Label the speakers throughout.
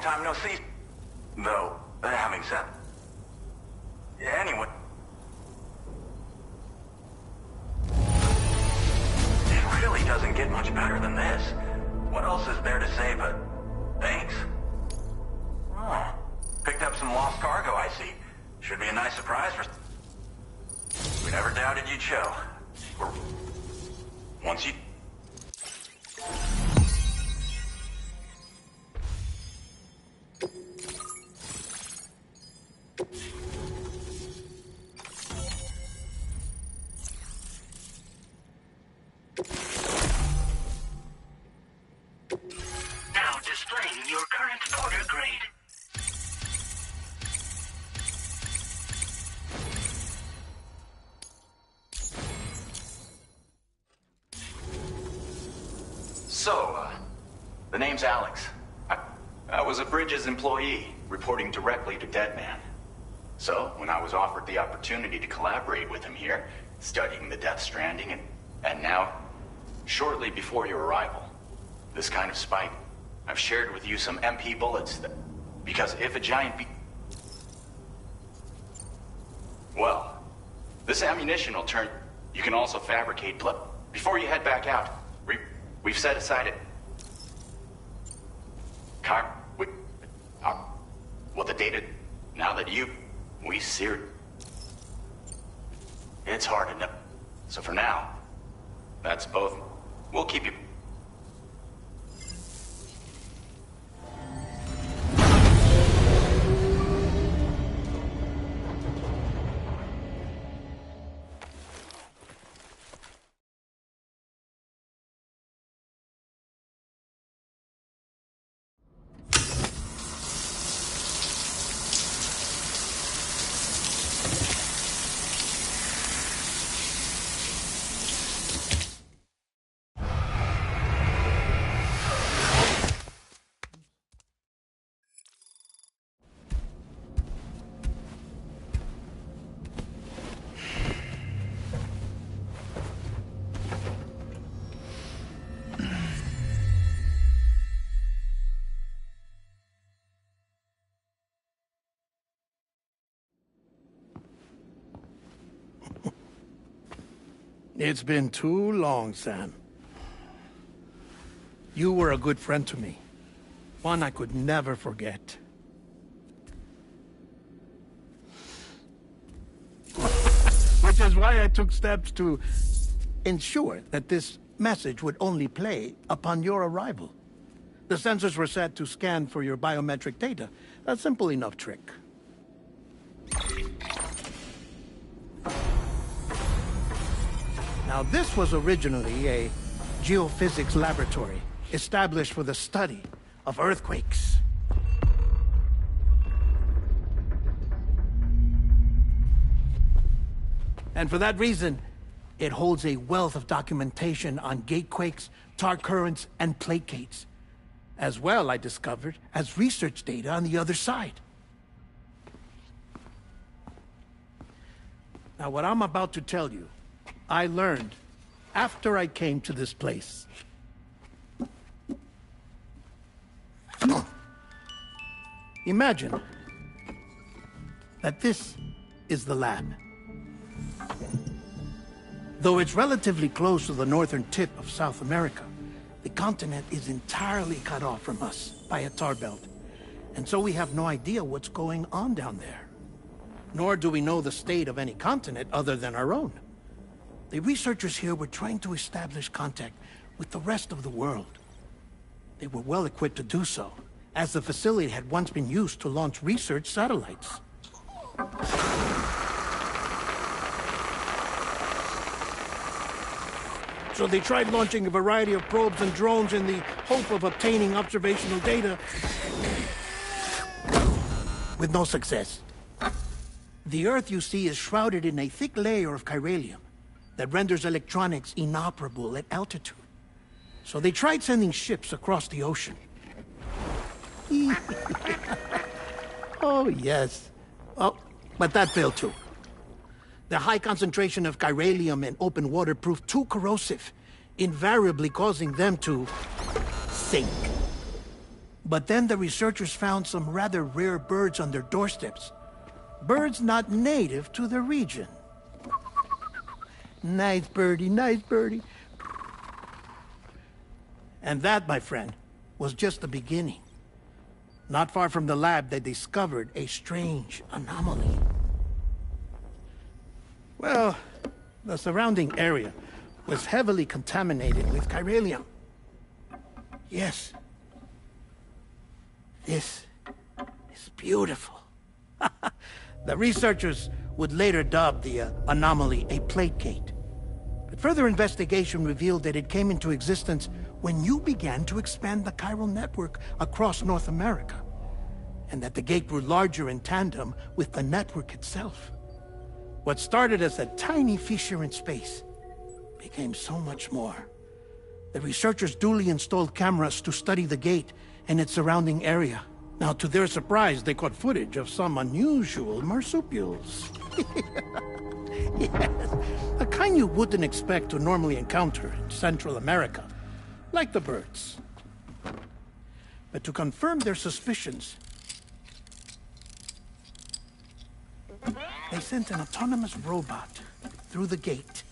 Speaker 1: Time no see. Though, having said... Anyway... It really doesn't get much better than this. What else is there to say but... thanks? Oh. Picked up some lost cargo, I see. Should be a nice surprise for... We never doubted you'd show. Once you...
Speaker 2: The name's Alex. I was a Bridges employee, reporting directly to Deadman. So, when I was offered the opportunity to collaborate with him here, studying the Death Stranding, and now, shortly before your arrival, this kind of spike, I've shared with you some MP bullets that... Because if a giant Well, this ammunition will turn... You can also fabricate blood... Before you head back out, we've set aside it... Well, the data, now that we seared, it's hard enough. So for now, that's both. We'll keep you.
Speaker 3: It's been too long, Sam. You were a good friend to me. One I could never forget. Which is why I took steps to ensure that this message would only play upon your arrival. The sensors were set to scan for your biometric data. A simple enough trick. Now, this was originally a geophysics laboratory established for the study of earthquakes. And for that reason, it holds a wealth of documentation on gatequakes, tar currents, and placates. As well, I discovered, as research data on the other side. Now, what I'm about to tell you, I learned after I came to this place. Imagine that this is the lab. Though it's relatively close to the northern tip of South America, the continent is entirely cut off from us by a tar belt. And so we have no idea what's going on down there. Nor do we know the state of any continent other than our own. The researchers here were trying to establish contact with the rest of the world. They were well equipped to do so, as the facility had once been used to launch research satellites. So they tried launching a variety of probes and drones in the hope of obtaining observational data, with no success. The Earth, you see, is shrouded in a thick layer of chiralium that renders electronics inoperable at altitude. So they tried sending ships across the ocean. Oh, yes. Oh, but that failed too. The high concentration of chiralium in open water proved too corrosive, invariably causing them to sink. But then the researchers found some rather rare birds on their doorsteps. Birds not native to the region. Nice birdie, nice birdie. And that, my friend, was just the beginning. Not far from the lab, they discovered a strange anomaly. Well, the surrounding area was heavily contaminated with chiralium. Yes. This is beautiful. The researchers would later dub the anomaly a placate. But further investigation revealed that it came into existence when you began to expand the chiral network across North America, and that the gate grew larger in tandem with the network itself. What started as a tiny fissure in space became so much more. The researchers duly installed cameras to study the gate and its surrounding area. Now, to their surprise, they caught footage of some unusual marsupials. Yes, a kind you wouldn't expect to normally encounter in Central America, like the birds. But to confirm their suspicions, they sent an autonomous robot through the gate.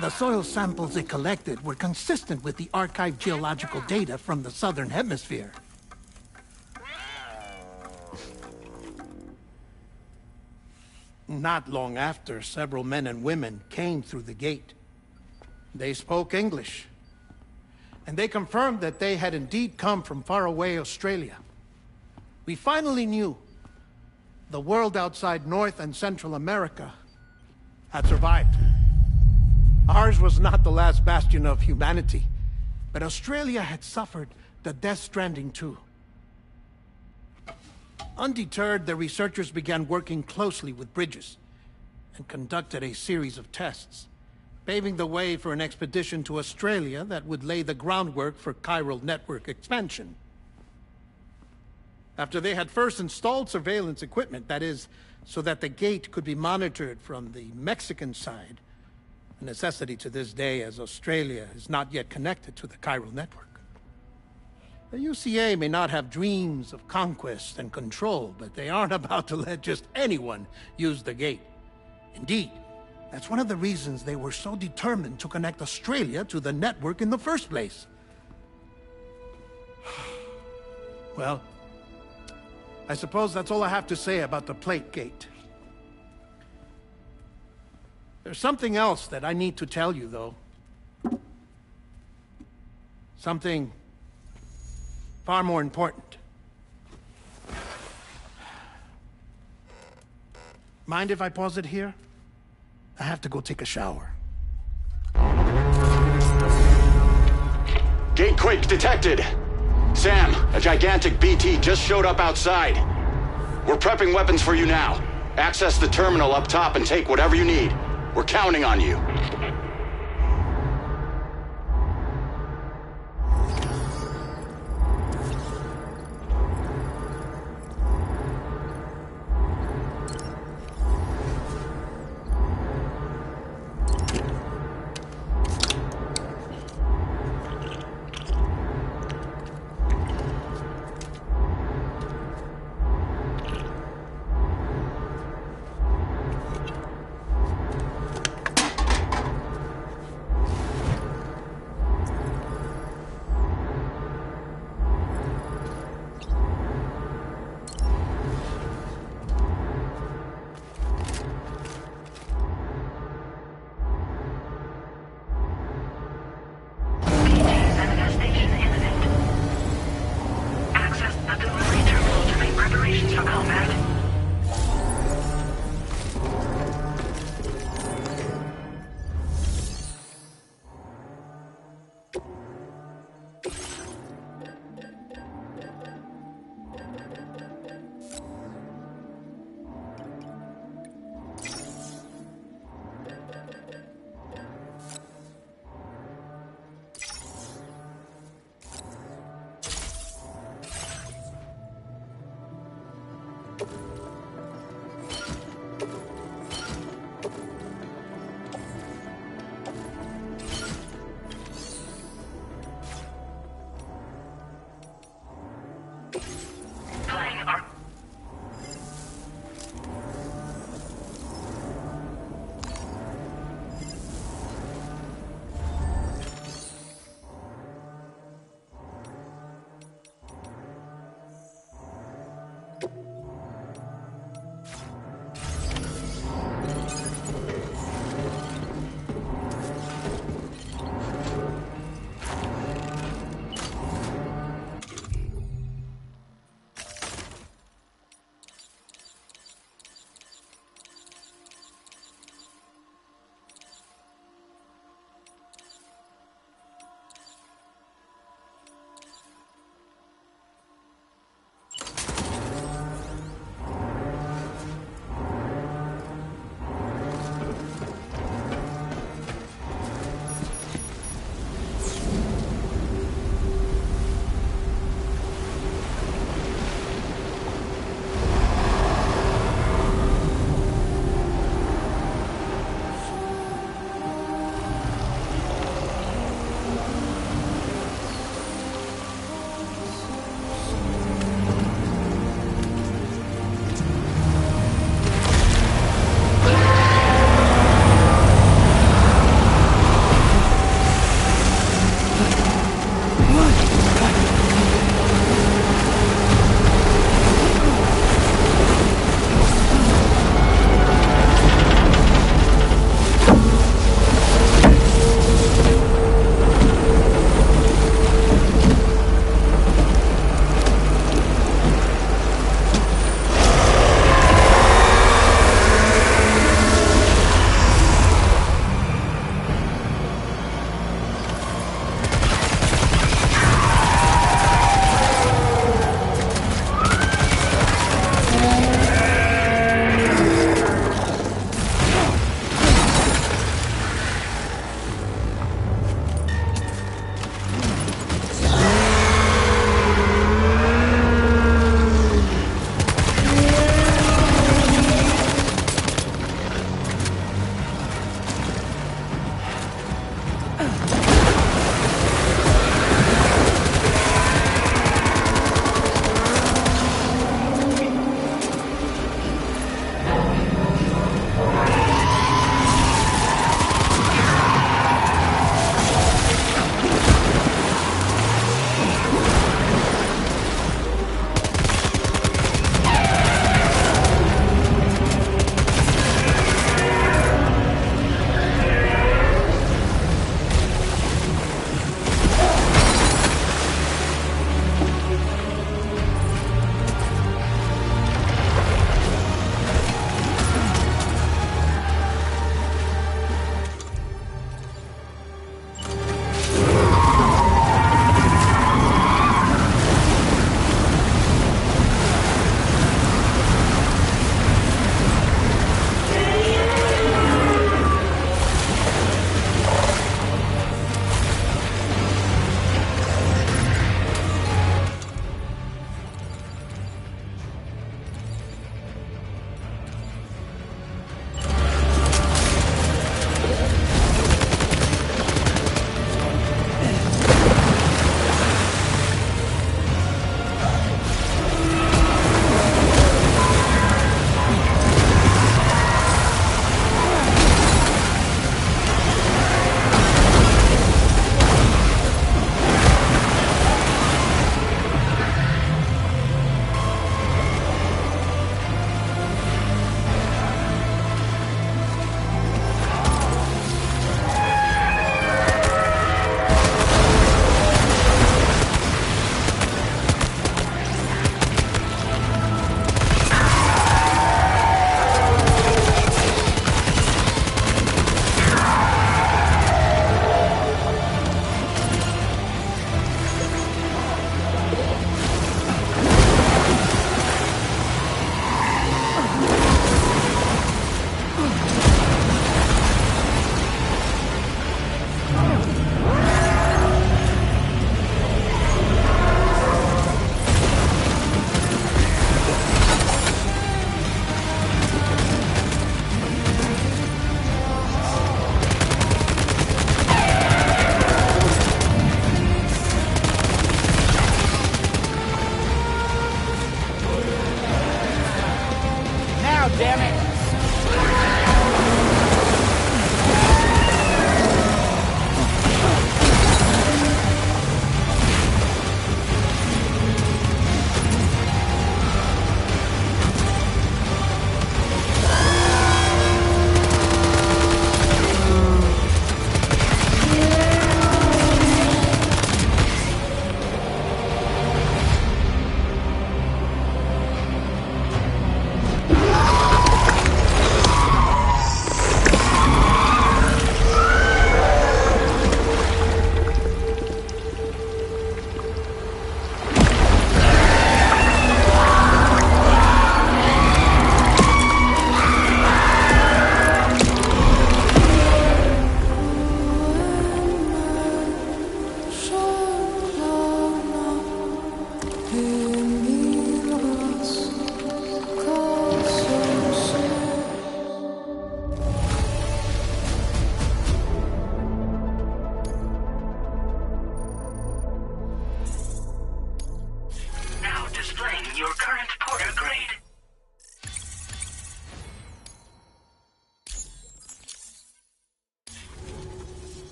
Speaker 3: The soil samples it collected were consistent with the archived geological data from the southern hemisphere. Not long after, several men and women came through the gate. They spoke English, and they confirmed that they had indeed come from faraway Australia. We finally knew the world outside North and Central America had survived. Ours was not the last bastion of humanity, but Australia had suffered the death stranding too. Undeterred, the researchers began working closely with Bridges and conducted a series of tests, paving the way for an expedition to Australia that would lay the groundwork for chiral network expansion. After they had first installed surveillance equipment, that is, so that the gate could be monitored from the Mexican side, a necessity to this day as Australia is not yet connected to the chiral network. The UCA may not have dreams of conquest and control, but they aren't about to let just anyone use the gate. Indeed, that's one of the reasons they were so determined to connect Australia to the network in the first place. Well, I suppose that's all I have to say about the Plate Gate. There's something else that I need to tell you, though. Something far more important. Mind if I pause it here? I have to go take a shower.
Speaker 2: Gate quake detected. Sam, a gigantic BT just showed up outside. We're prepping weapons for you now. Access the terminal up top and take whatever you need. We're counting on you.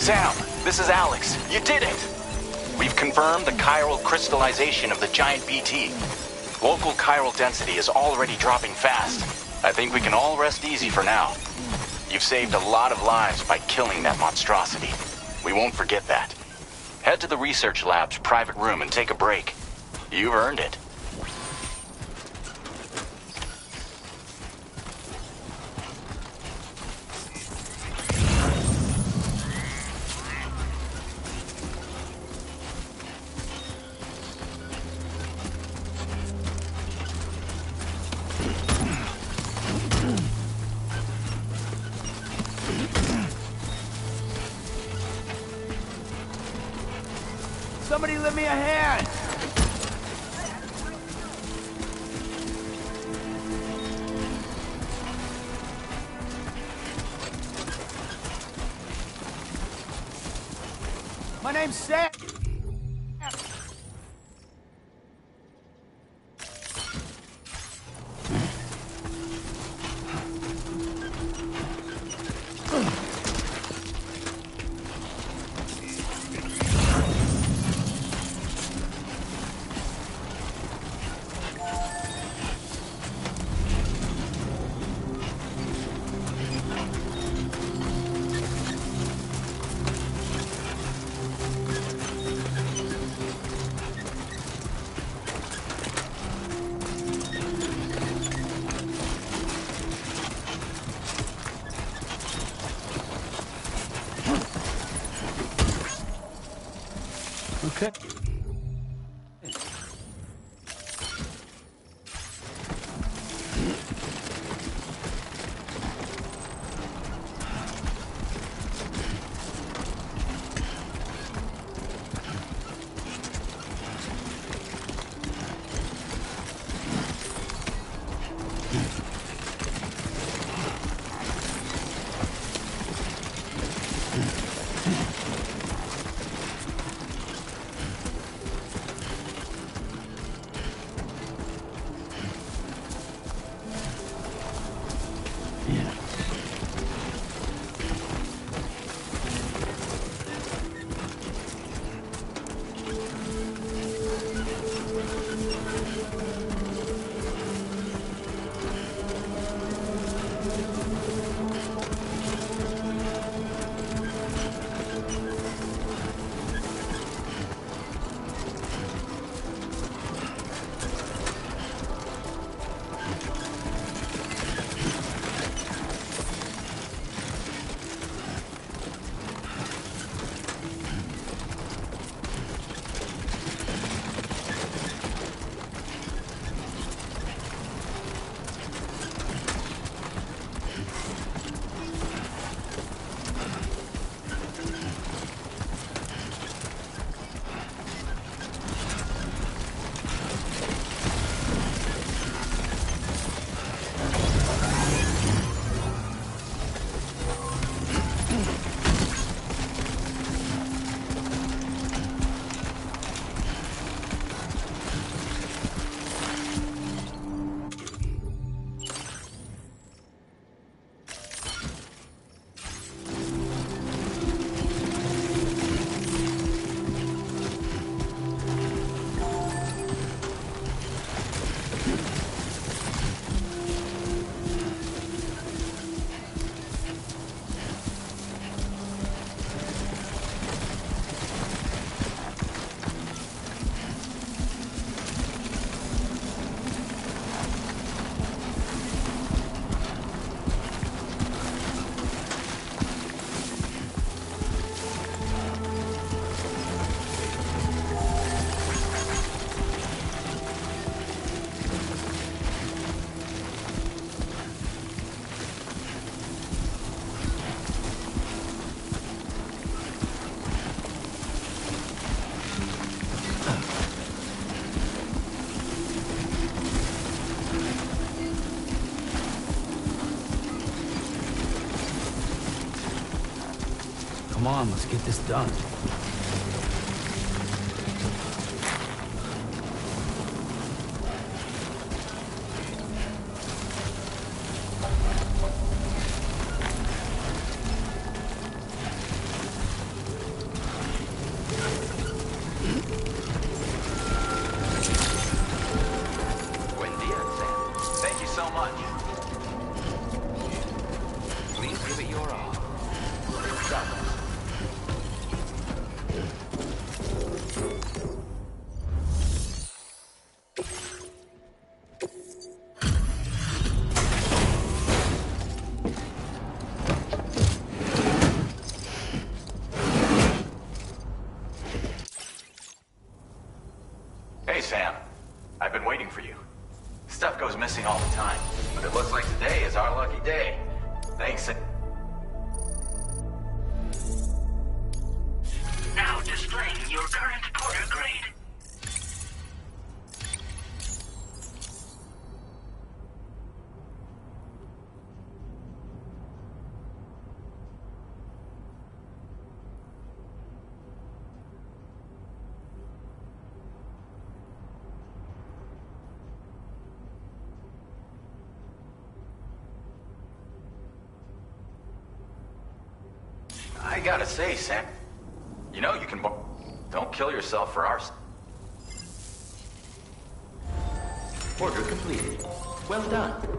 Speaker 2: Sam, this is Alex. You did it! We've confirmed the chiral crystallization of the giant BT. Local chiral density is already dropping fast. I think we can all rest easy for now. You've saved a lot of lives by killing that monstrosity. We won't forget that. Head to the research lab's private room and take a break. You've earned it.
Speaker 4: Somebody lend me a hand! My name's Sam. Okay. Come on, let's get this done.
Speaker 2: Hey, Sam. I've been waiting for you. Stuff goes missing all the time, but it looks like today is our lucky day. Thanks.
Speaker 5: Now displaying your current Porter grade.
Speaker 2: I gotta say, Sam, you know you can... Don't kill yourself for our...
Speaker 6: Order completed. Well done.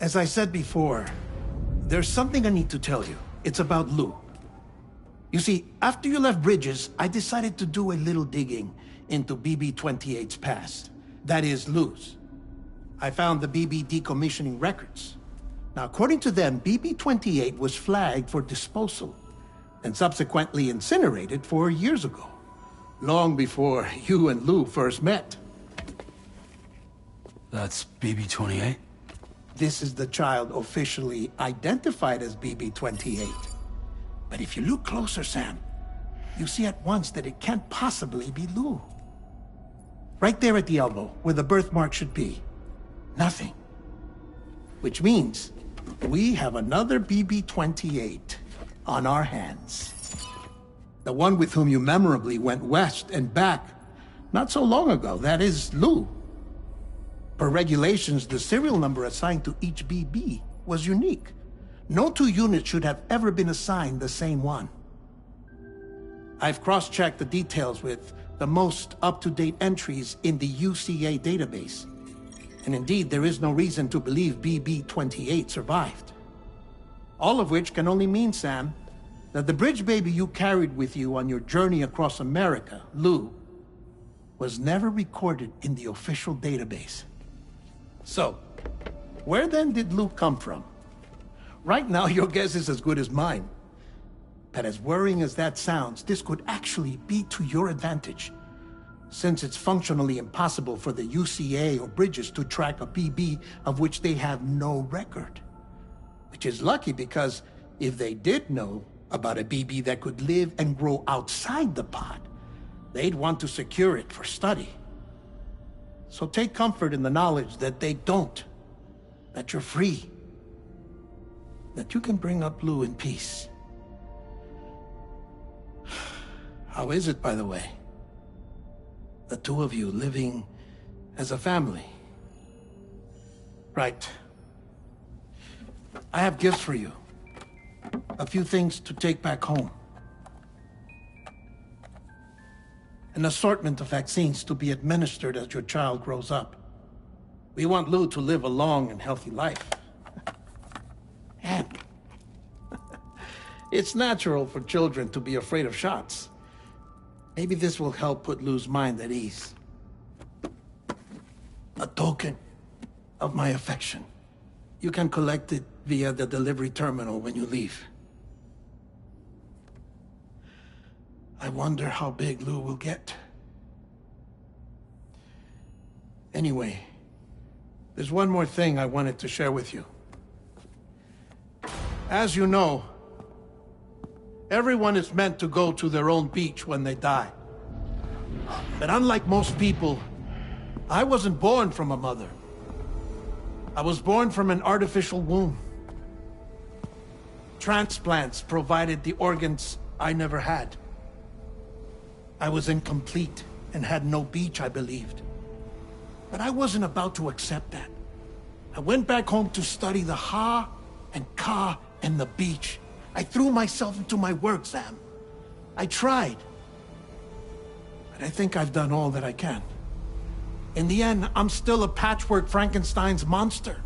Speaker 3: As I said before, there's something I need to tell you. It's about Lou. You see, after you left Bridges, I decided to do a little digging into BB-28's past. That is, Lou's. I found the BB decommissioning records. Now, according to them, BB-28 was flagged for disposal and subsequently incinerated 4 years ago, long before you and Lou first met.
Speaker 4: That's BB-28?
Speaker 3: This is the child officially identified as BB-28. But if you look closer, Sam, you see at once that it can't possibly be Lou. Right there at the elbow, where the birthmark should be. Nothing. Which means we have another BB-28 on our hands. The one with whom you memorably went west and back not so long ago, that is Lou. Per regulations, the serial number assigned to each BB was unique. No two units should have ever been assigned the same one. I've cross-checked the details with the most up-to-date entries in the UCA database. And indeed, there is no reason to believe BB-28 survived. All of which can only mean, Sam, that the bridge baby you carried with you on your journey across America, Lou, was never recorded in the official database. So, where then did Lou come from? Right now, your guess is as good as mine. But as worrying as that sounds, this could actually be to your advantage, since it's functionally impossible for the UCA or Bridges to track a BB of which they have no record. Which is lucky, because if they did know about a BB that could live and grow outside the pod, they'd want to secure it for study. So take comfort in the knowledge that they don't, that you're free, that you can bring up Lou in peace. How is it, by the way? The two of you living as a family? Right. I have gifts for you. A few things to take back home. An assortment of vaccines to be administered as your child grows up. We want Lou to live a long and healthy life. And it's natural for children to be afraid of shots. Maybe this will help put Lou's mind at ease. A token of my affection. You can collect it via the delivery terminal when you leave. I wonder how big Lou will get. Anyway, there's one more thing I wanted to share with you. As you know, everyone is meant to go to their own beach when they die. But unlike most people, I wasn't born from a mother. I was born from an artificial womb. Transplants provided the organs I never had. I was incomplete and had no beach, I believed. But I wasn't about to accept that. I went back home to study the Ha and Ka and the beach. I threw myself into my work, Sam. I tried. But I think I've done all that I can. In the end, I'm still a patchwork Frankenstein's monster.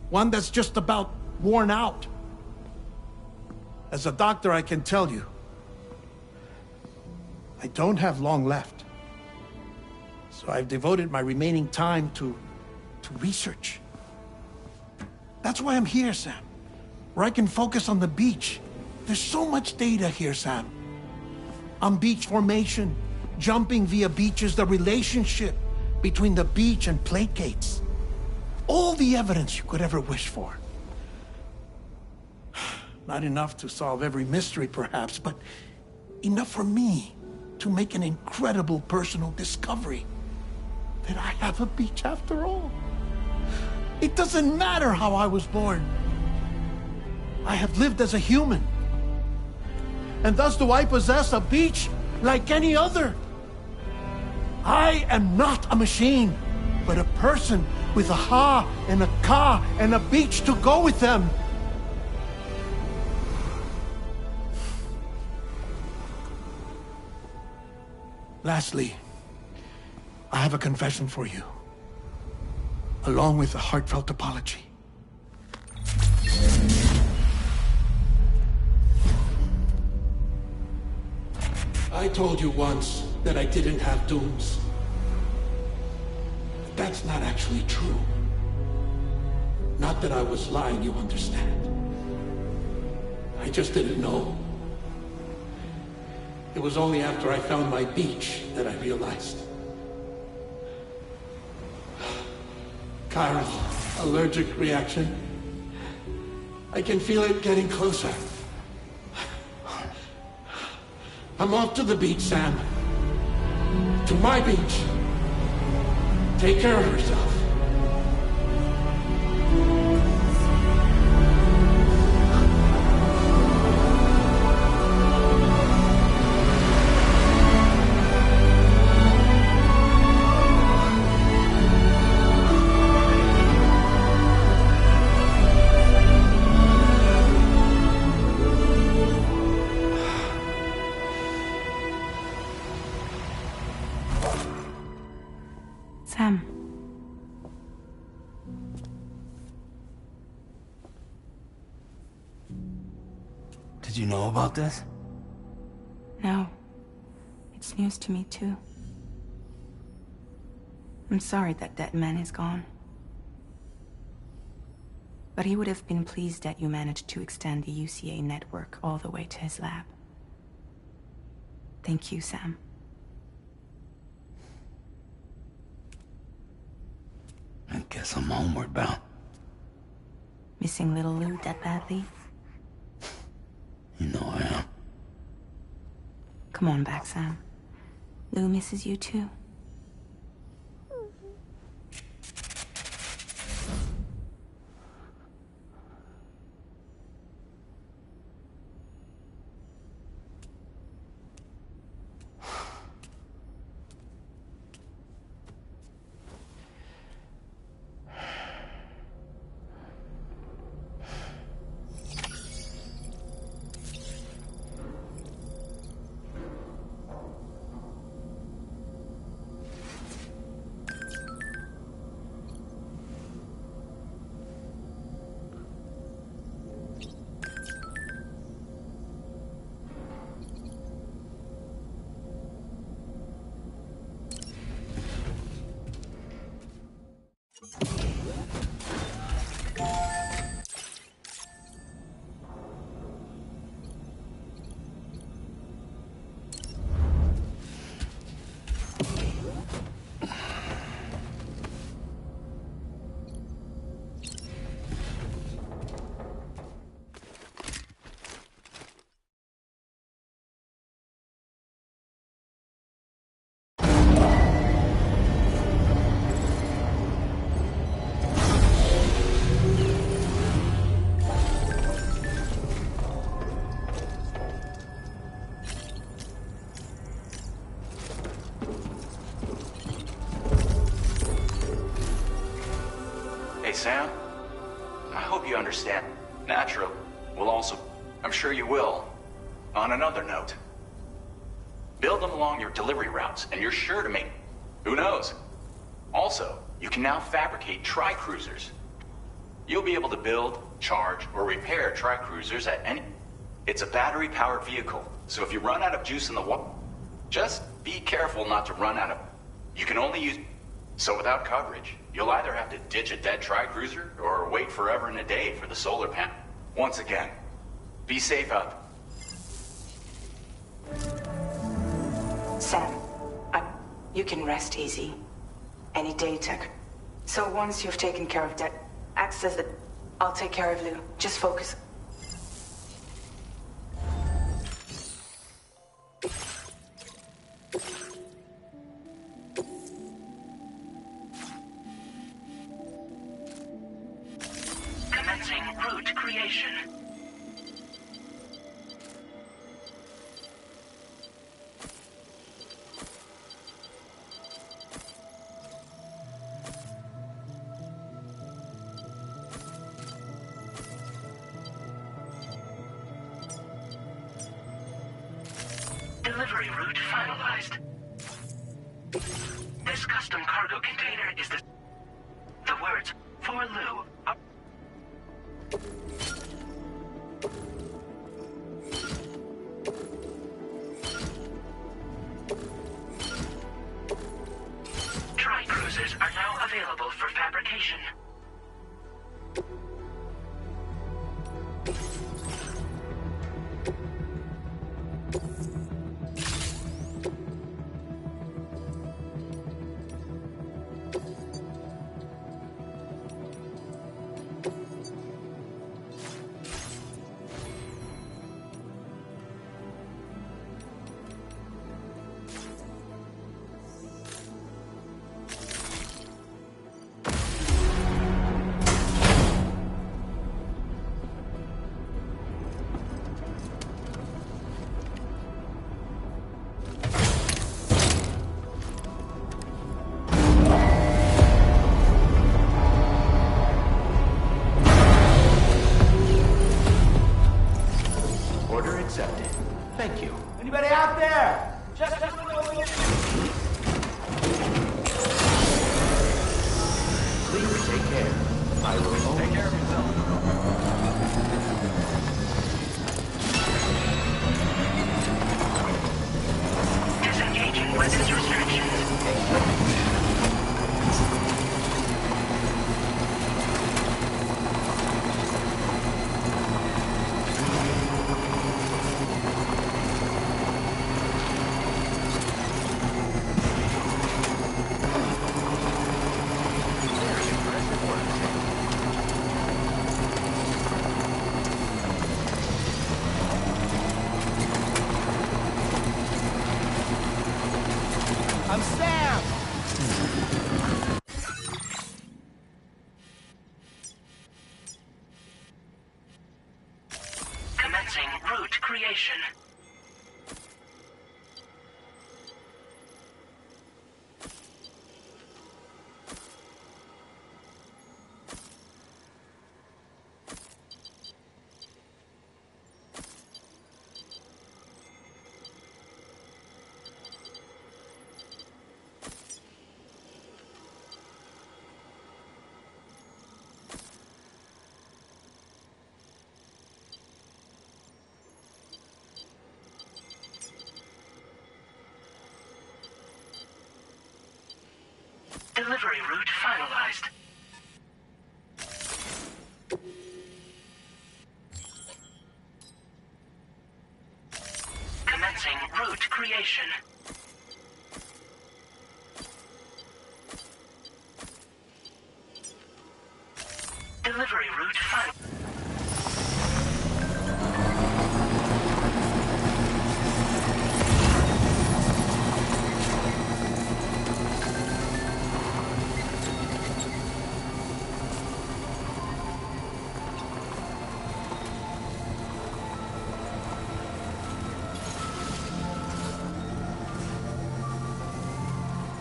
Speaker 3: One that's just about worn out. As a doctor, I can tell you, I don't have long left. So I've devoted my remaining time to research. That's why I'm here, Sam. Where I can focus on the beach. There's so much data here, Sam. On beach formation, jumping via beaches, the relationship between the beach and plate gates. All the evidence you could ever wish for. Not enough to solve every mystery, perhaps, but enough for me to make an incredible personal discovery. That I have a beach after all. It doesn't matter how I was born. I have lived as a human. And thus do I possess a beach like any other. I am not a machine, but a person with a Ha and a Ka and a beach to go with them. Lastly, I have a confession for you, along with a heartfelt apology. I told you once that I didn't have dooms. But that's not actually true. Not that I was lying, you understand. I just didn't know. It was only after I found my beach that I realized. Kyra's allergic reaction. I can feel it getting closer. I'm off to the beach, Sam. To my beach. Take care of yourself.
Speaker 7: Sam.
Speaker 4: Did you know about this?
Speaker 7: No. It's news to me, too. I'm sorry that that man is gone. But he would have been pleased that you managed to extend the UCA network all the way to his lab. Thank you, Sam.
Speaker 4: I guess I'm homeward bound.
Speaker 7: Missing little Lou that badly?
Speaker 4: You know I am.
Speaker 7: Come on back, Sam. Lou misses you too.
Speaker 2: Hey, Sam. I hope you understand. Natural will also... I'm sure you will. On another note. Build them along your delivery routes, and you're sure to make... Who knows? Also, you can now fabricate tri-cruisers. You'll be able to build, charge, or repair tri-cruisers at any... It's a battery-powered vehicle, so if you run out of juice in the water, just be careful not to run out of... You can only use... So without coverage, you'll either have to ditch a dead tri-cruiser or wait forever and a day for the solar panel. Once again, be safe out.
Speaker 8: Sam, you can rest easy. Any data. So once you've taken care of that, access it. I'll take care of Lou. Just focus.
Speaker 5: Commencing route creation. Delivery route finalized. This custom cargo container is the words for Lou are... creation.
Speaker 6: Thank you.
Speaker 9: Anybody out there?
Speaker 6: Please take care. I will take care of yourself.
Speaker 5: Disengaging weapons restrictions.
Speaker 9: I'm Sam!
Speaker 5: Commencing route creation. Delivery route finalized. Commencing route creation. Delivery route final.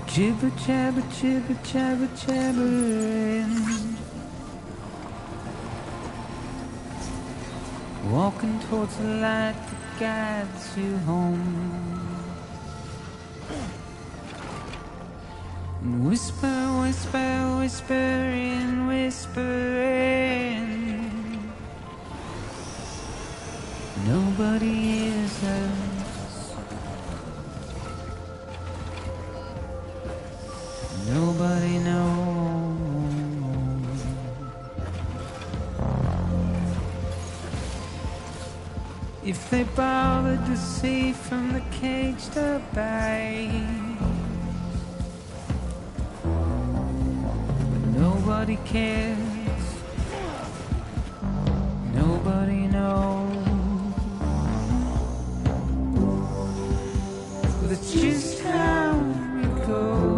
Speaker 10: Jibber jabber, jibber jabber, jabbering. Walking towards the light that guides you home. And whisper, whisper, whispering, whispering. Nobody hears us. Nobody knows. If they bothered to see from the cage to bay, but nobody cares. Nobody knows. But it's just how it goes.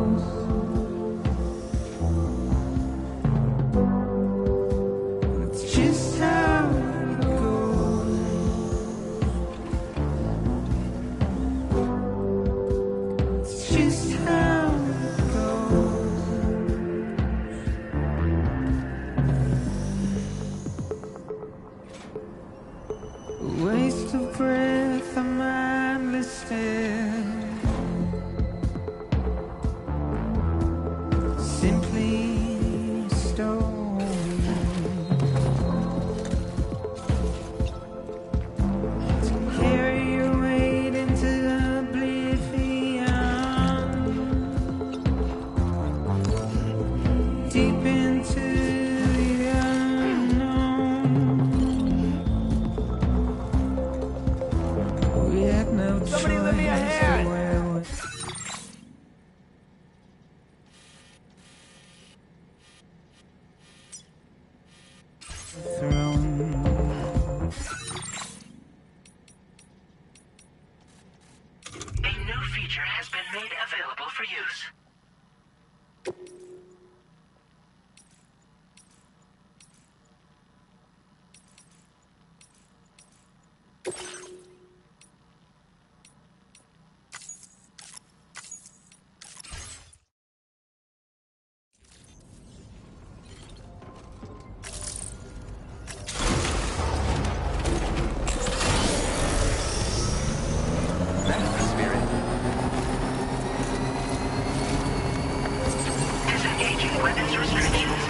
Speaker 10: throne.
Speaker 5: A new feature has been made available for use. Disengaging weapons restrictions.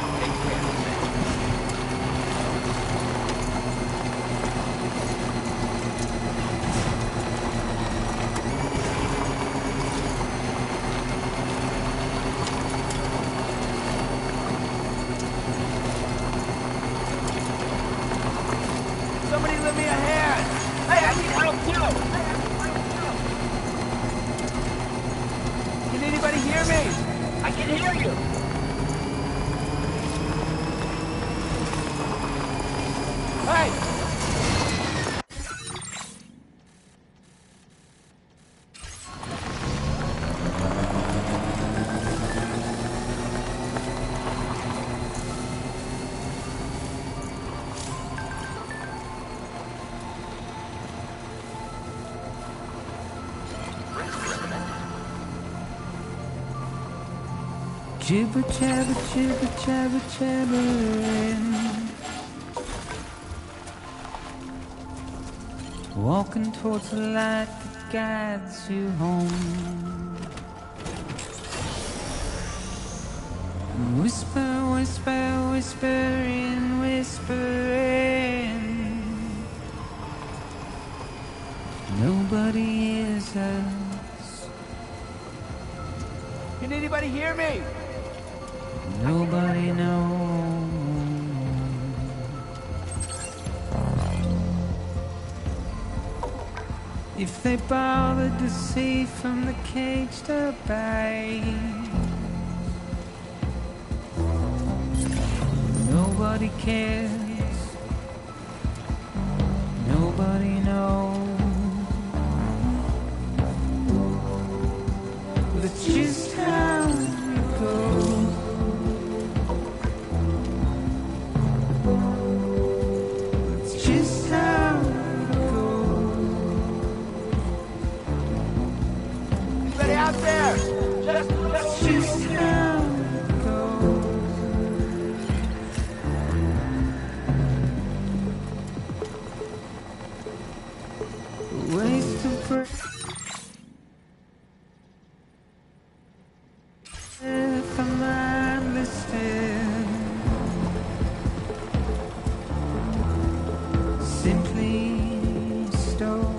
Speaker 9: Somebody lend me a hand! Hey, I need help too! Can anybody hear me? I can hear you! Hey!
Speaker 10: Jibber jabber, jibber jabber, jabbering. Walking towards the light that guides you home. Whisper, whisper, whispering, whispering. Nobody hears us.
Speaker 9: Can anybody hear me?
Speaker 10: Nobody knows. If they bothered to see from the cage to bay, nobody cares. Nobody knows. But it's just how it goes.
Speaker 9: Out there! Just
Speaker 10: how it goes. Waste of breath. If I'm not listed, simply stone.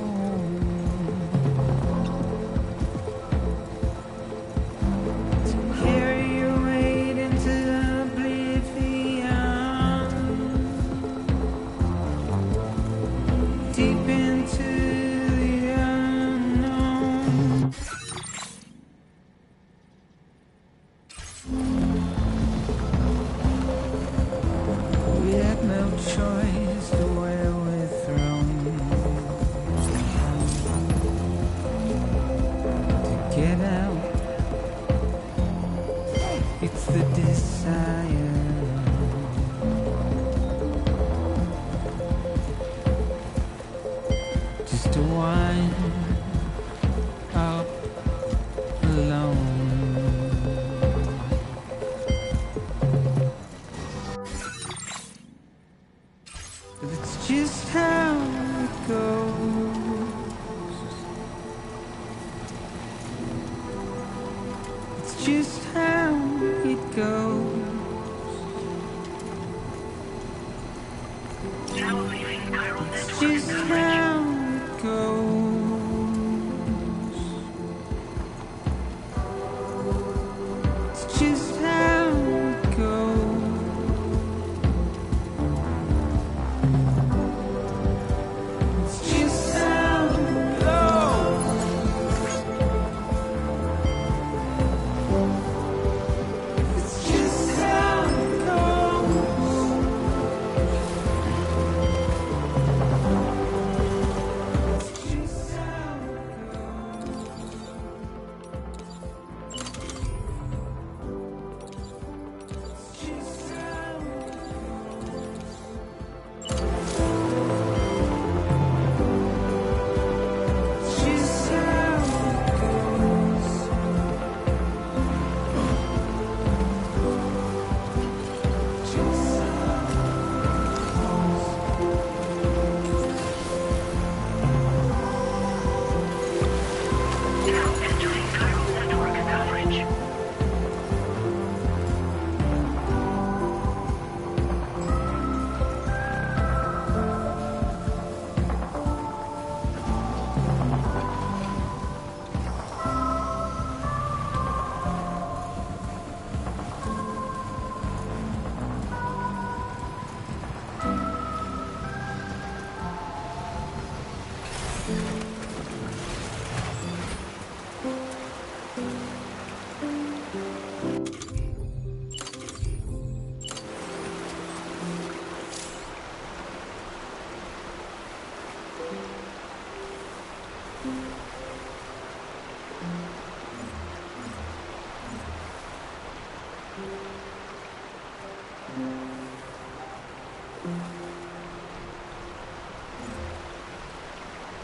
Speaker 10: Just how it goes.
Speaker 5: Now leaving chiral network
Speaker 10: Just
Speaker 5: coverage.
Speaker 10: how it goes. It's just how it goes. It's just how it goes. It's just how it goes.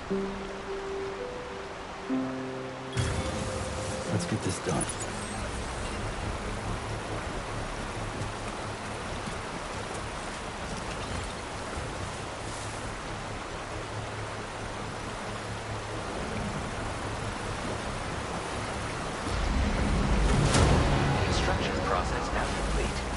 Speaker 4: Let's get this done.
Speaker 6: Construction process now complete.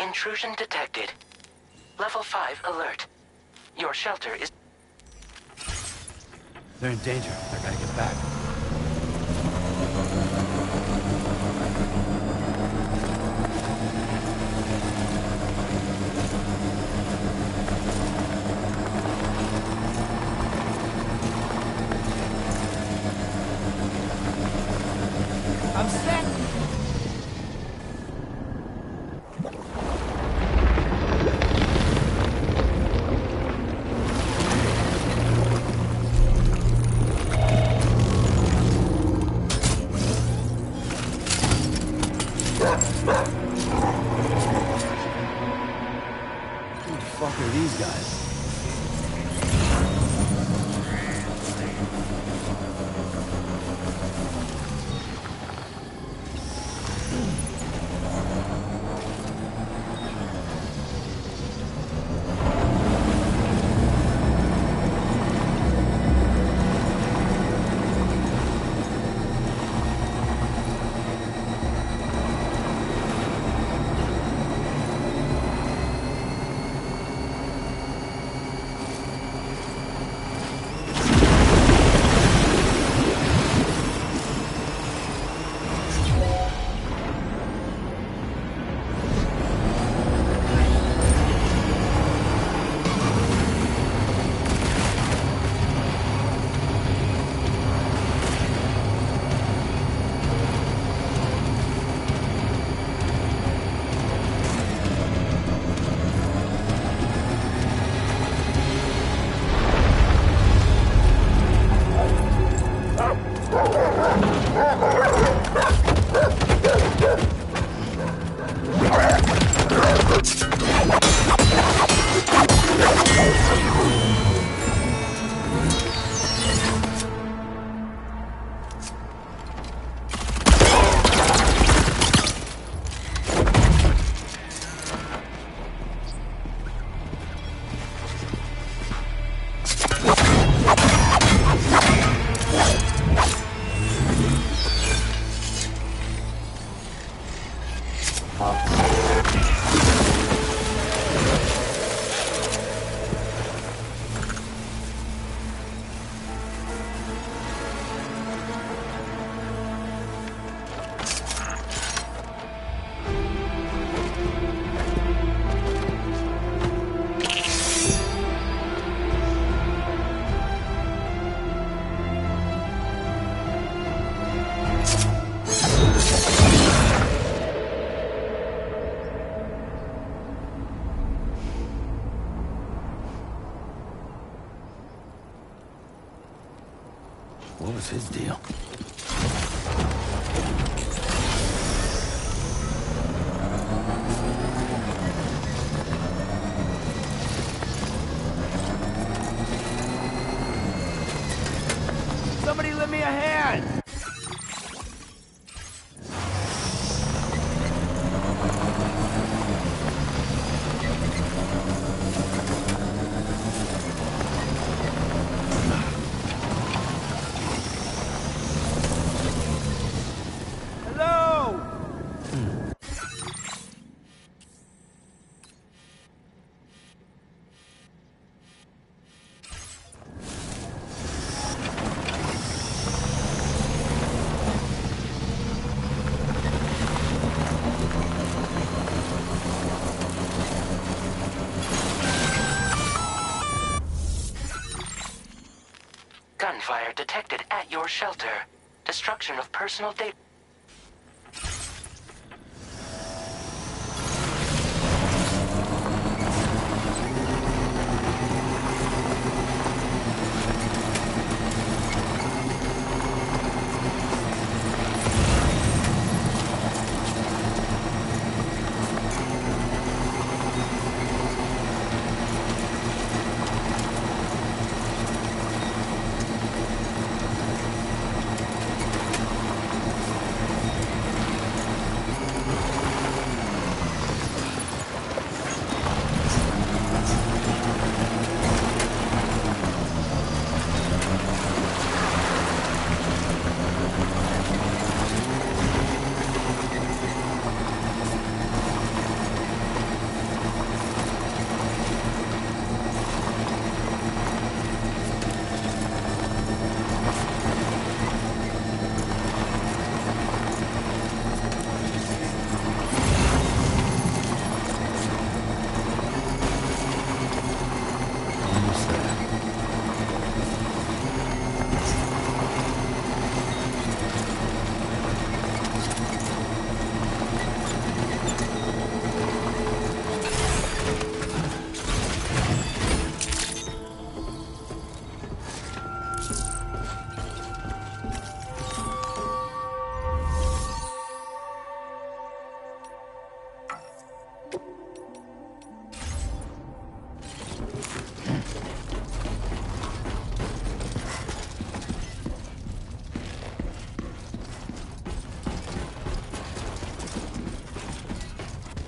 Speaker 6: Intrusion detected. Level 5 alert. Your shelter is...
Speaker 4: They're in danger. I gotta get back.
Speaker 9: I'm set!
Speaker 4: Who the fuck are these guys? What was his deal?
Speaker 9: Somebody lend me a hand! Hello!
Speaker 6: Gunfire detected at your shelter. Destruction of personal data.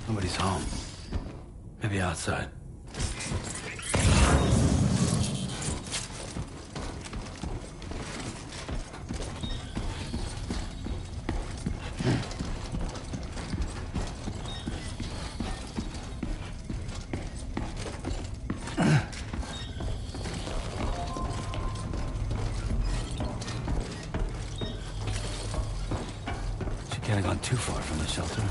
Speaker 4: Nobody's home. Maybe outside. She can't have gone too far from the shelter.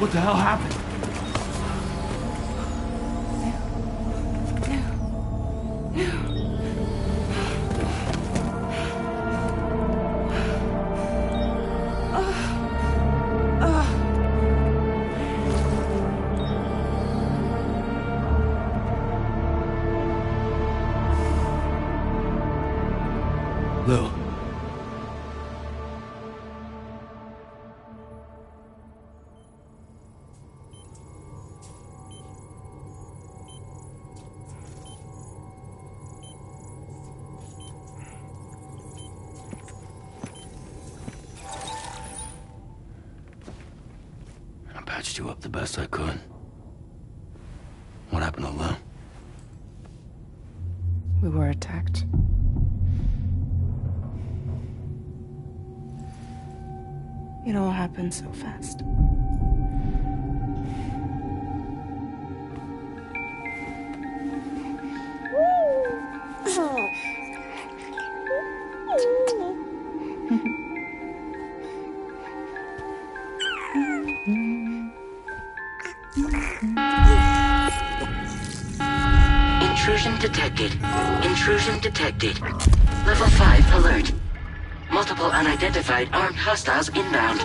Speaker 9: What the hell happened?
Speaker 4: Lou, you up the best I could. What happened to Lou?
Speaker 7: We were attacked. It all happened so fast.
Speaker 6: Intrusion detected. Intrusion detected. Level 5 alert. Multiple unidentified armed hostiles inbound.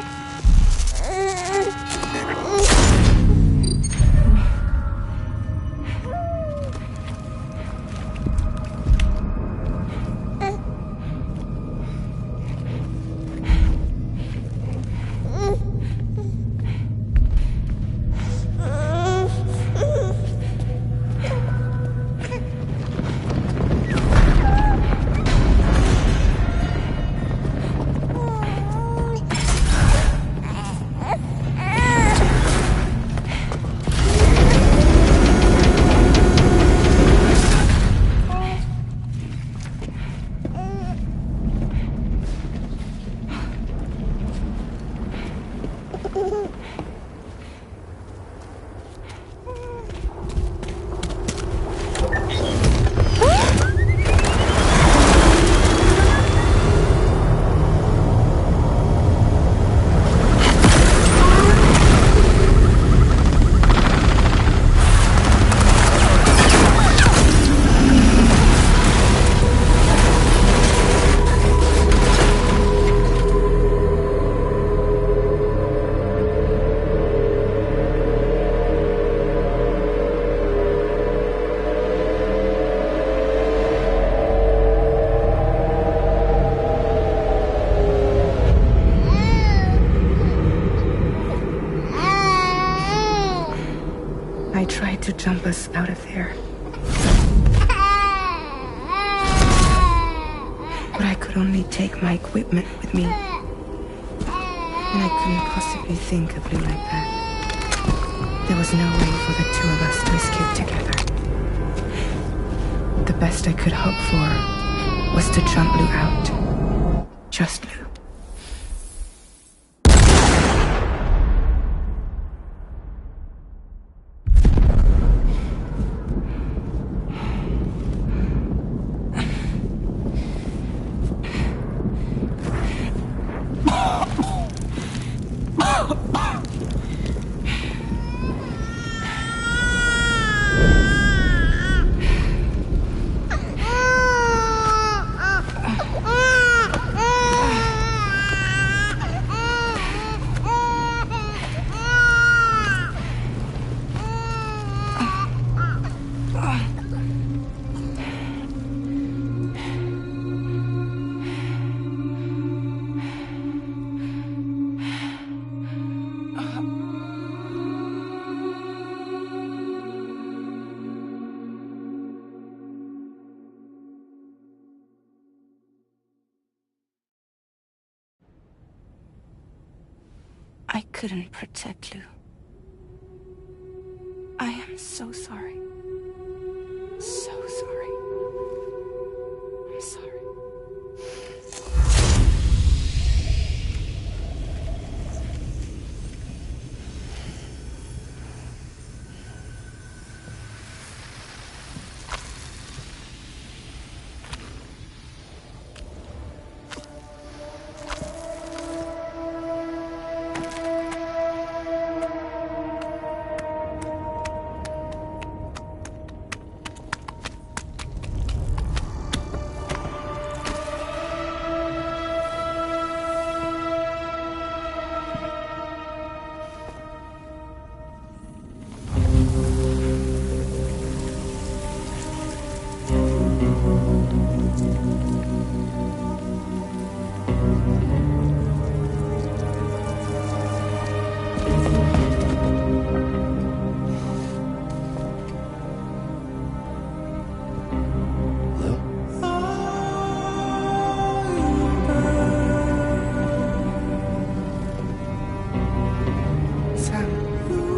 Speaker 7: I tried to jump us out of there. But I could only take my equipment with me. And I couldn't possibly think of Lou like that. There was no way for the two of us to escape together. The best I could hope for was to jump Lou out. Just Lou. I couldn't protect Lou. I am so sorry. So sorry. I'm sorry. Sam.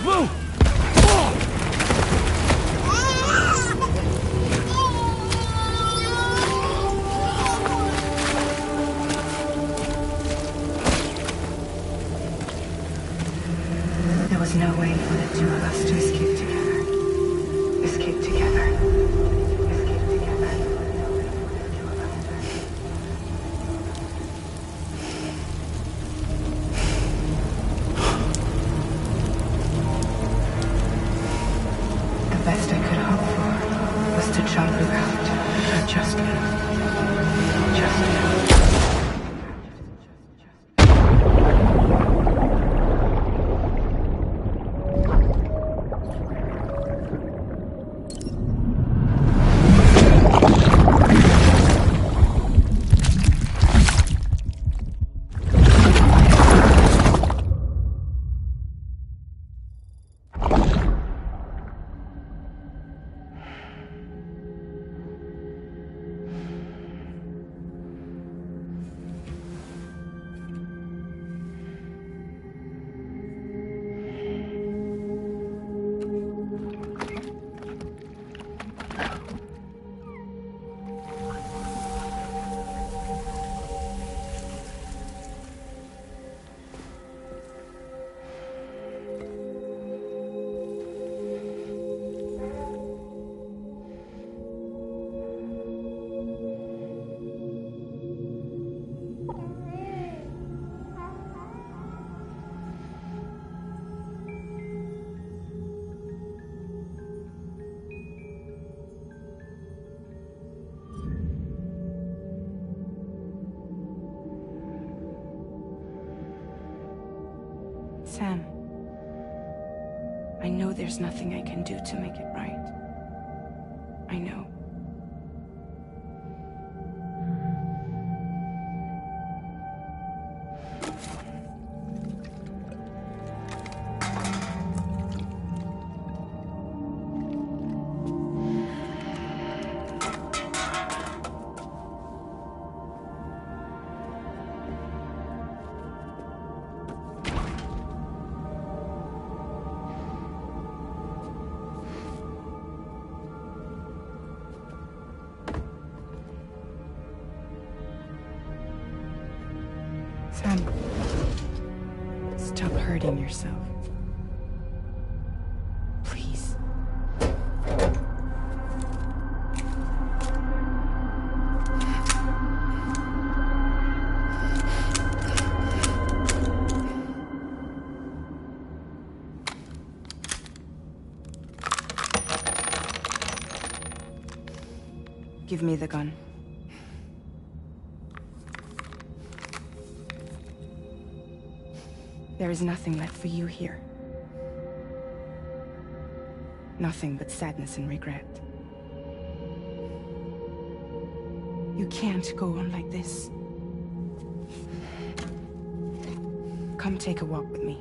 Speaker 3: Move!
Speaker 7: There was no way for the two of us to escape together. Escape together. Escape together. The best I could hope for was to jump you out. Just now. Just now. Sam, I know there's nothing I can do to make it right. I know. Sam, stop hurting yourself. Please. Give me the gun. There is nothing left for you here. Nothing but sadness and regret. You can't go on like this. Come take a walk with me.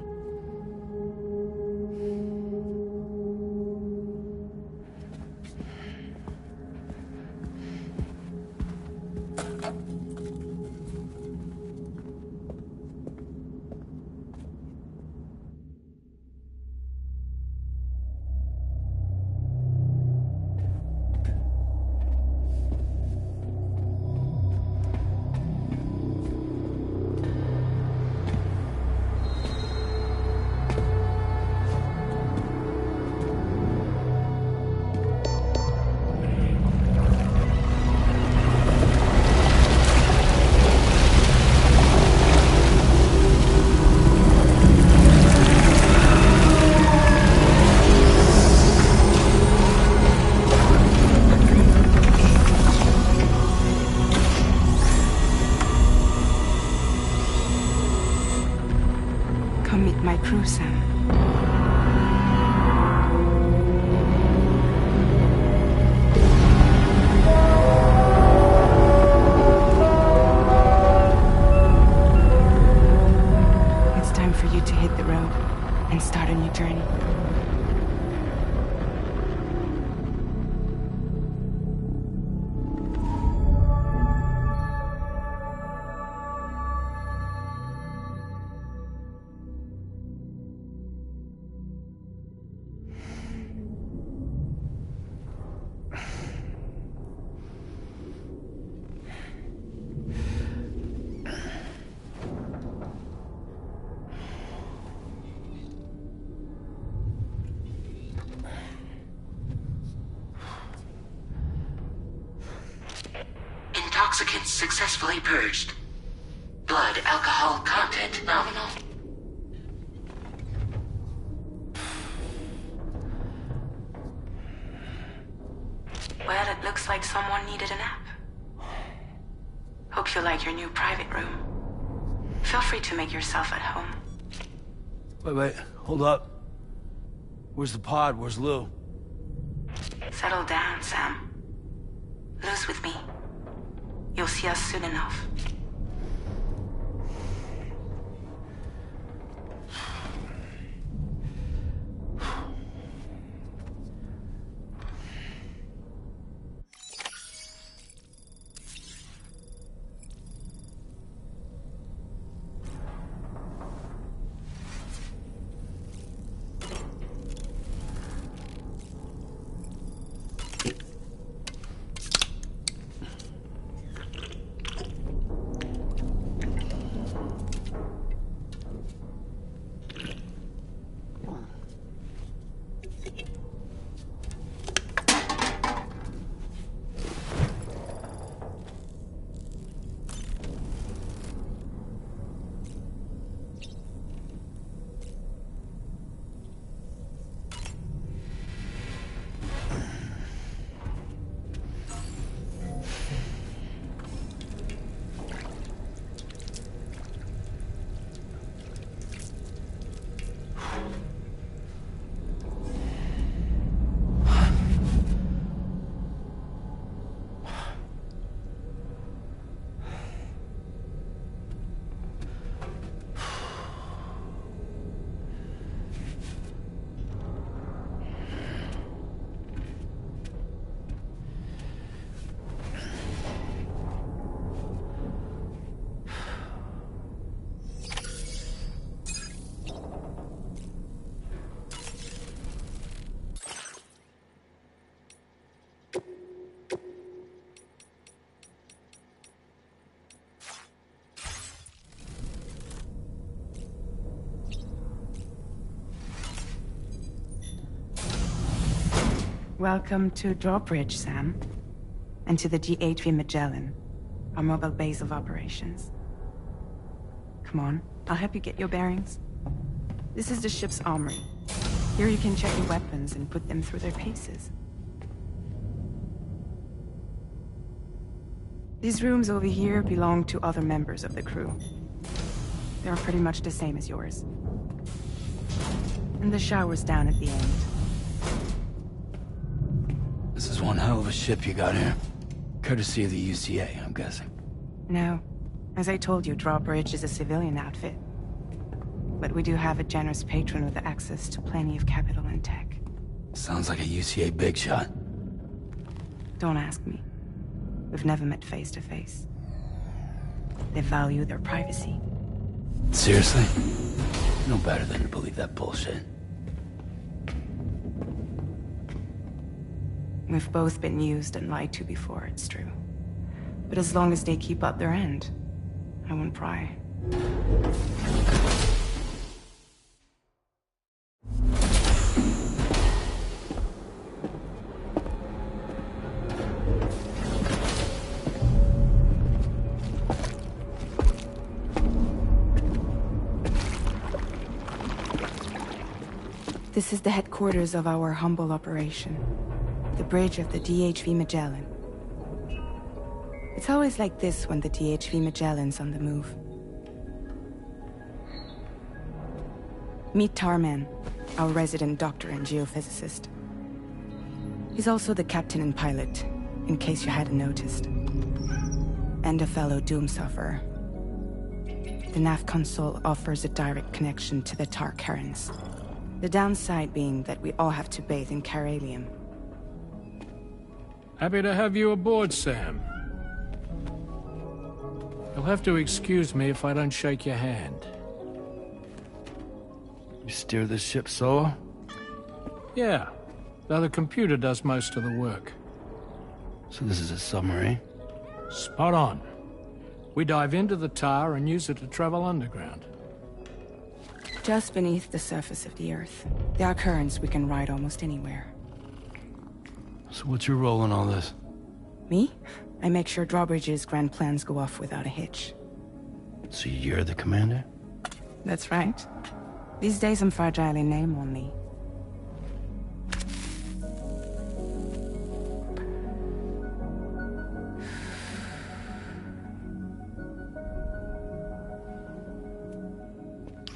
Speaker 7: Come meet my crew, Sam. It's time for you to hit the road and start a new journey.
Speaker 6: Toxicants successfully purged. Blood alcohol content nominal.
Speaker 8: Well, it looks like someone needed a nap. Hope you like your new private room. Feel free to make yourself at home.
Speaker 4: Wait, hold up. Where's the pod? Where's Lou?
Speaker 8: Settle down, Sam. Lou's with me. You'll see us soon enough. Welcome to Drawbridge, Sam. And to the GHV Magellan, our mobile base of operations. Come on, I'll help you get your bearings. This is the ship's armory. Here you can check your weapons and put them through their paces. These rooms over here belong to other members of the crew. They're pretty much the same as yours. And the shower's down at the end.
Speaker 4: This is one hell of a ship you got here. Courtesy of the UCA, I'm guessing.
Speaker 8: No. As I told you, Drawbridge is a civilian outfit. But we do have a generous patron with access to plenty of capital and tech.
Speaker 4: Sounds like a UCA big shot.
Speaker 8: Don't ask me. We've never met face to face. They value their privacy.
Speaker 4: Seriously? No better than to believe that bullshit.
Speaker 8: We've both been used and lied to before, it's true. But as long as they keep up their end, I won't pry. This is the headquarters of our humble operation. The bridge of the DHV Magellan. It's always like this when the DHV Magellan's on the move. Meet Tarman, our resident doctor and geophysicist. He's also the captain and pilot, in case you hadn't noticed. And a fellow doom sufferer. The nav console offers a direct connection to the Tar currents. The downside being that we all have to bathe in caralium.
Speaker 10: Happy to have you aboard, Sam. You'll have to excuse me if I don't shake your hand.
Speaker 4: You steer this ship solo?
Speaker 10: Yeah, though the computer does most of the work.
Speaker 4: So this is a submarine?
Speaker 10: Spot on. We dive into the tar and use it to travel underground.
Speaker 8: Just beneath the surface of the Earth, there are currents we can ride almost anywhere.
Speaker 4: So what's your role in all this?
Speaker 8: Me? I make sure Drawbridge's grand plans go off without a hitch.
Speaker 4: So you're the commander?
Speaker 8: That's right. These days I'm fragile in name only.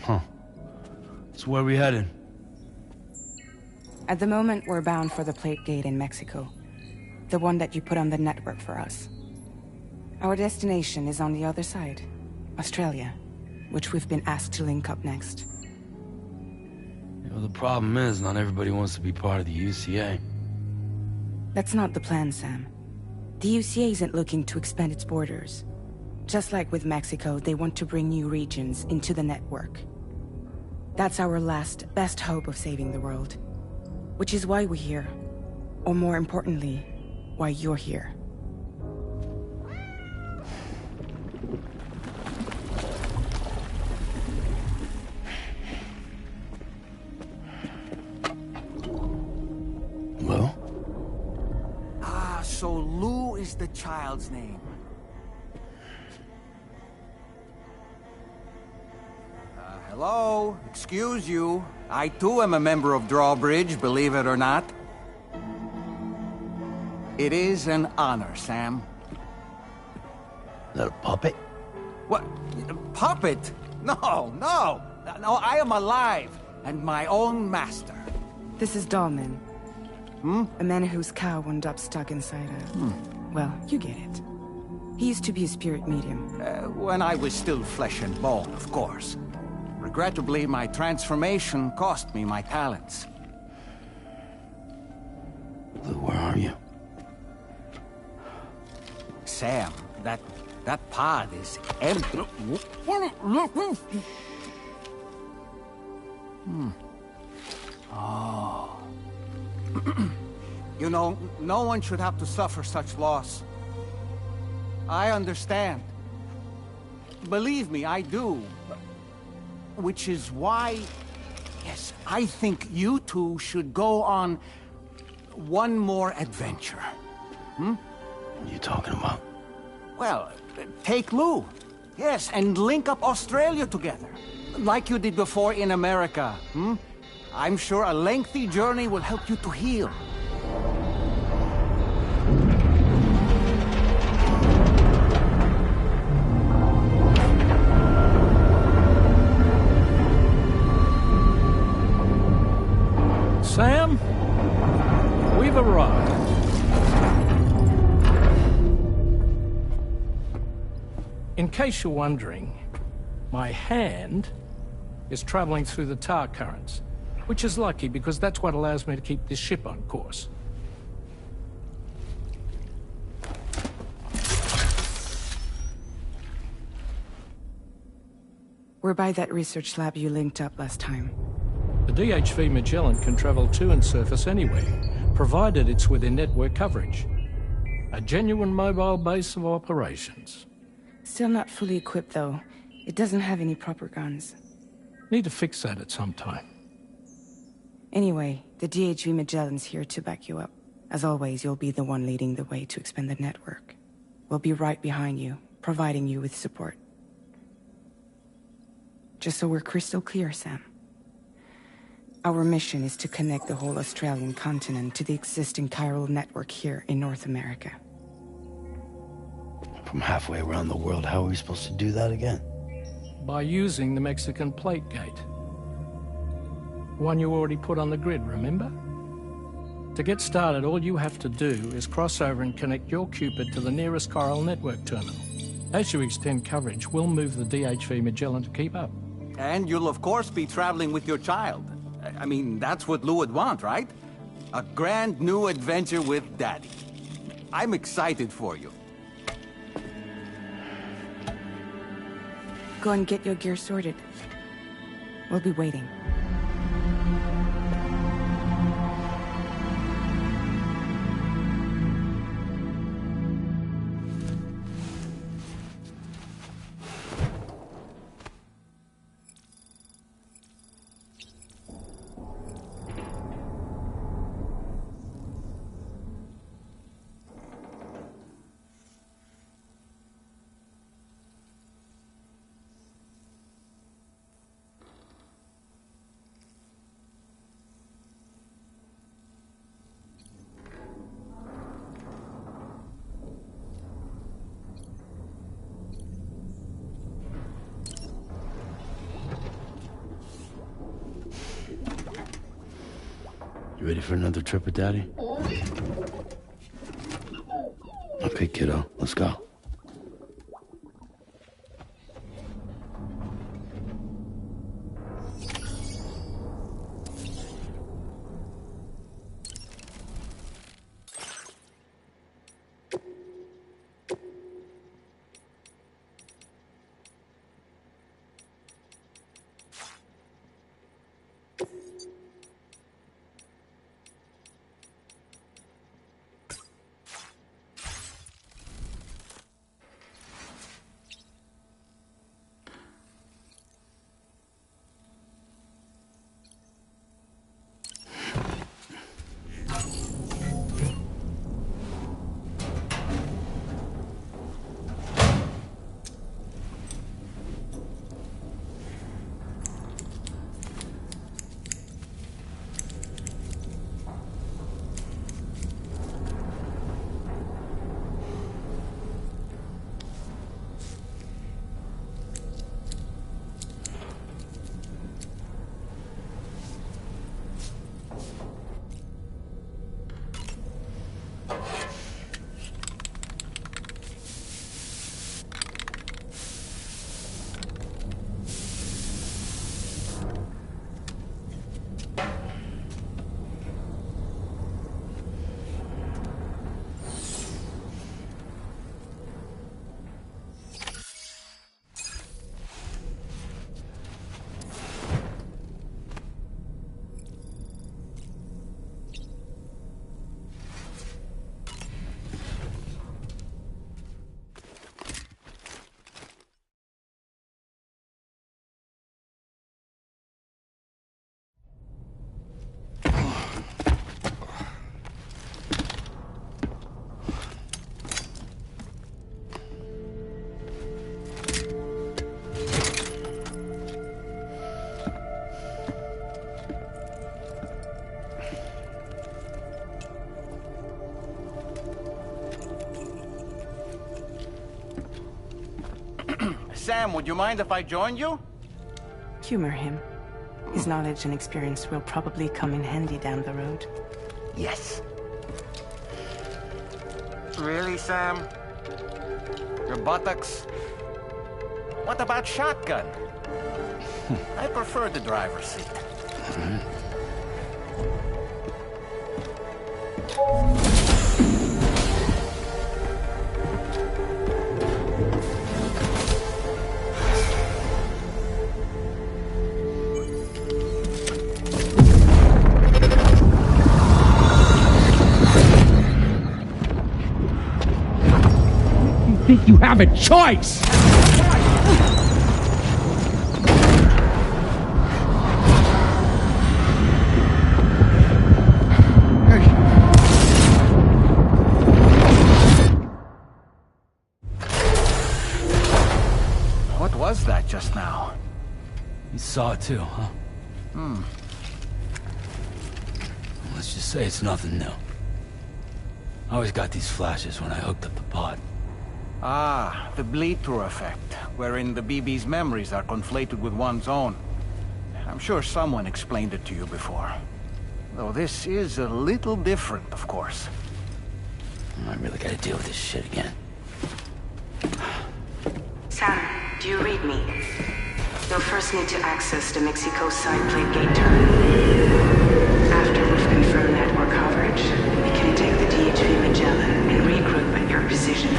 Speaker 4: Huh. So where are we headed?
Speaker 8: At the moment, we're bound for the Plate Gate in Mexico. The one that you put on the network for us. Our destination is on the other side, Australia, which we've been asked to link up next.
Speaker 4: Well, the problem is, not everybody wants to be part of the UCA.
Speaker 8: That's not the plan, Sam. The UCA isn't looking to expand its borders. Just like with Mexico, they want to bring new regions into the network. That's our last, best hope of saving the world. Which is why we're here. Or more importantly, why you're here.
Speaker 4: Well?
Speaker 9: Ah, so Lou is the child's name. Hello? Excuse you. I too am a member of Drawbridge, believe it or not. It is an honor, Sam.
Speaker 4: Is that a puppet?
Speaker 9: What? Puppet? No, no! No, I am alive, and my own master.
Speaker 8: This is Dahlman. A man whose cow wound up stuck inside a... Well, you get it. He used to be a spirit medium.
Speaker 9: When I was still flesh and bone, of course. Regrettably, my transformation cost me my talents.
Speaker 4: Lou, where are you?
Speaker 9: Sam, that pod is empty. Oh. You know, no one should have to suffer such loss. I understand. Believe me, I do. Which is why, yes, I think you two should go on one more adventure.
Speaker 4: What are you talking about?
Speaker 9: Well, take Lou. Yes, and link up Australia together. Like you did before in America. I'm sure a lengthy journey will help you to heal.
Speaker 11: Sam, we've arrived. In case you're wondering, my hand is traveling through the tar currents, which is lucky because that's what allows me to keep this ship on course.
Speaker 8: We're by that research lab you linked up last time.
Speaker 11: The DHV Magellan can travel to and surface anywhere, provided it's within network coverage. A genuine mobile base of operations.
Speaker 8: Still not fully equipped, though. It doesn't have any proper guns.
Speaker 11: Need to fix that at some time.
Speaker 8: Anyway, the DHV Magellan's here to back you up. As always, you'll be the one leading the way to expand the network. We'll be right behind you, providing you with support. Just so we're crystal clear, Sam. Our mission is to connect the whole Australian continent to the existing chiral network here in North America.
Speaker 4: From halfway around the world, how are we supposed to do that again?
Speaker 11: By using the Mexican Plate Gate. One you already put on the grid, remember? To get started, all you have to do is cross over and connect your Cupid to the nearest chiral network terminal. As you extend coverage, we'll move the DHV Magellan to keep up.
Speaker 9: And you'll of course be traveling with your child. I mean, that's what Lou would want, right? A grand new adventure with Daddy. I'm excited for you.
Speaker 8: Go and get your gear sorted. We'll be waiting.
Speaker 4: You ready for another trip with Daddy? Okay, kiddo, let's go.
Speaker 9: Sam, would you mind if I joined you?
Speaker 8: Humor him. His knowledge and experience will probably come in handy down the road.
Speaker 9: Yes. Really, Sam? Your buttocks? What about shotgun? I prefer the driver's seat.
Speaker 10: Think you have a choice?
Speaker 9: What was that just now?
Speaker 4: You saw it too, huh? Let's just say it's nothing new. I always got these flashes when I hooked up the pod.
Speaker 9: Ah, the bleed-through effect, wherein the BB's memories are conflated with one's own. I'm sure someone explained it to you before. Though this is a little different, of course.
Speaker 4: I really gotta deal with this shit again.
Speaker 8: Sam, do you read me? You'll first need to access the Mexico side plate gate terminal. After we've confirmed network coverage, we can take the DHV Magellan and regroup at your position.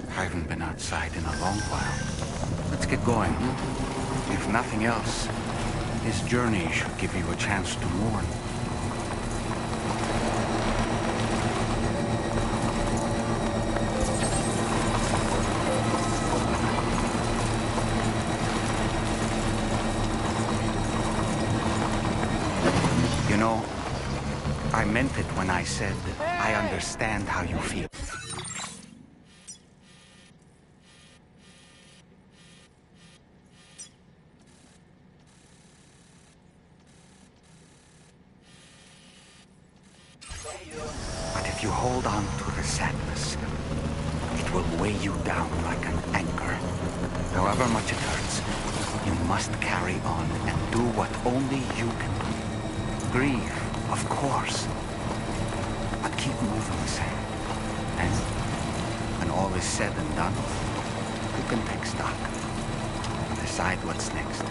Speaker 9: I haven't been outside in a long while. Let's get going. If nothing else, this journey should give you a chance to mourn. You know, I meant it when I said I understand how you feel. But if you hold on to the sadness, it will weigh you down like an anchor. However much it hurts, you must carry on and do what only you can do. Grieve, of course, but keep moving, Sam. And when all is said and done, you can take stock and decide what's next.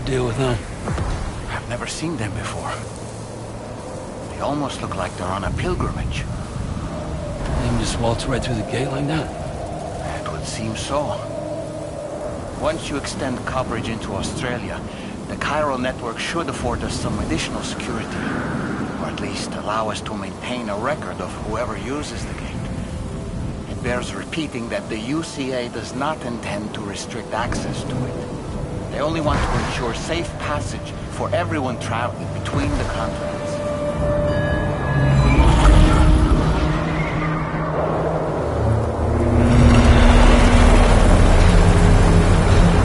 Speaker 4: Deal with them.
Speaker 9: I've never seen them before. They almost look like they're on a pilgrimage.
Speaker 4: They can just waltz right through the gate like that?
Speaker 9: It would seem so. Once you extend coverage into Australia, the chiral network should afford us some additional security. Or at least allow us to maintain a record of whoever uses the gate. It bears repeating that the UCA does not intend to restrict access to it. They only want to ensure safe passage for everyone traveling between the continents.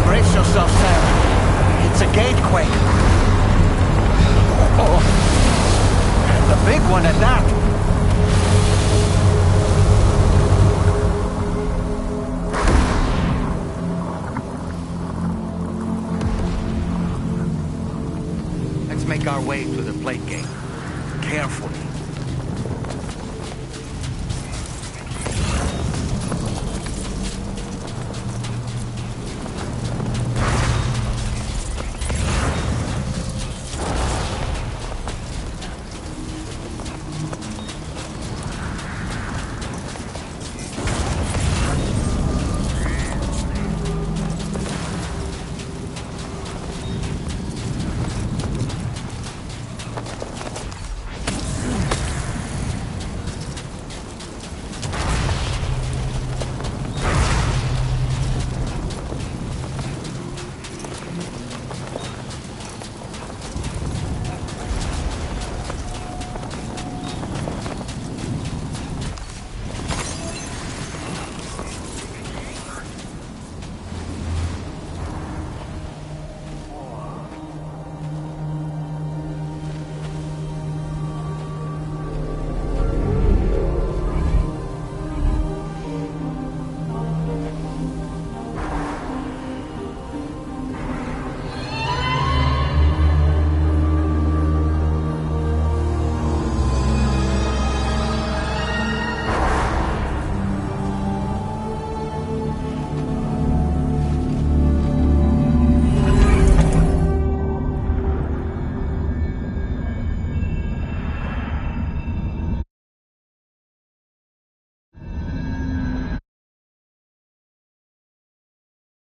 Speaker 9: Brace yourself, Sam. It's a gatequake. Oh, and a big one at that. Make our way to the plate gate.